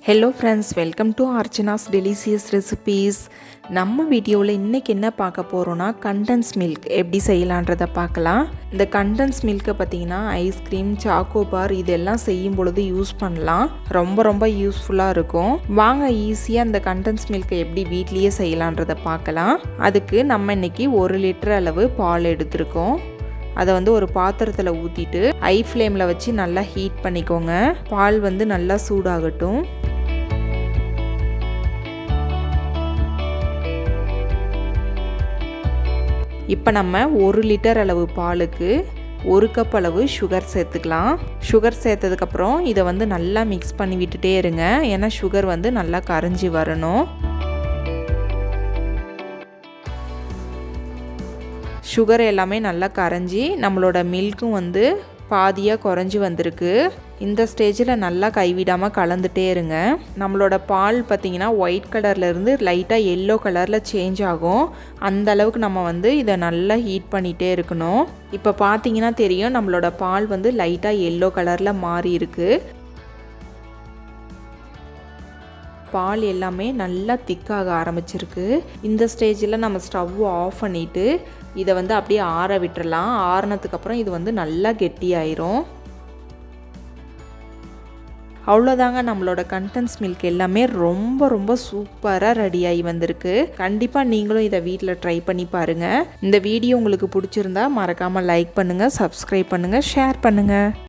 Hello friends, welcome to Archana's delicious recipes. நம்ம வீடியோவில் இன்றைக்கி என்ன பார்க்க போகிறோன்னா, கண்டென்ஸ் மில்க் எப்படி செய்யலான்றதை பார்க்கலாம். இந்த கண்டென்ஸ் மில்க்கை பார்த்திங்கன்னா ஐஸ்கிரீம், சாக்கோபார் இதெல்லாம் செய்யும் பொழுது யூஸ் பண்ணலாம். ரொம்ப யூஸ்ஃபுல்லாக இருக்கும். வாங்க ஈஸியாக இந்த கண்டென்ஸ் மில்க்கை எப்படி வீட்லேயே செய்யலான்றதை பார்க்கலாம். அதுக்கு நம்ம இன்றைக்கி 1 லிட்டர் அளவு பால் எடுத்திருக்கோம். அதை ஒரு பாத்திரத்தில் ஊற்றிட்டு ஹை ஃப்ளேமில் வச்சு நல்லா ஹீட் பண்ணிக்கோங்க. பால் நல்லா சூடாகட்டும். இப்போ நம்ம 1 லிட்டர் அளவு பாலுக்கு 1 கப் அளவு சுகர் சேர்த்துக்கலாம். சுகர் சேர்த்ததுக்கப்புறம் இதை நல்லா மிக்ஸ் பண்ணி விட்டுட்டே இருங்க. ஏன்னா சுகர் நல்லா கரைஞ்சி வரணும். சுகர் எல்லாமே நல்லா கரைஞ்சி நம்மளோட மில்க்கும் பாதியாக குறைஞ்சி வந்திருக்கு. இந்த ஸ்டேஜில் நல்லா கைவிடாமல் கலந்துட்டே இருங்க. நம்மளோட பால் பார்த்திங்கன்னா ஒயிட் கலர்லேருந்து லைட்டாக எல்லோ கலரில் சேஞ்ச் ஆகும். அந்த அளவுக்கு நம்ம இதை நல்லா ஹீட் பண்ணிகிட்டே இருக்கணும். இப்போ பார்த்திங்கன்னா தெரியும், நம்மளோட பால் லைட்டாக எல்லோ கலரில் மாறி இருக்குது. பால் எல்லாமே நல்லா திக்காக ஆரம்பிச்சிருக்கு. இந்த ஸ்டேஜில் நம்ம ஸ்டவ் ஆஃப் பண்ணிவிட்டு இதை அப்படியே ஆற விட்டுறலாம். ஆறினதுக்கப்புறம் இது நல்லா கெட்டியாயிரும். அவ்வளோதாங்க, நம்மளோட கண்டென்ஸ் மில்க் எல்லாமே ரொம்ப சூப்பராக ரெடியாகி வந்திருக்கு. கண்டிப்பாக நீங்களும் இதை வீட்டில் ட்ரை பண்ணி பாருங்கள். இந்த வீடியோ உங்களுக்கு பிடிச்சிருந்தா மறக்காமல் லைக் பண்ணுங்கள், சப்ஸ்கிரைப் பண்ணுங்கள், ஷேர் பண்ணுங்கள்.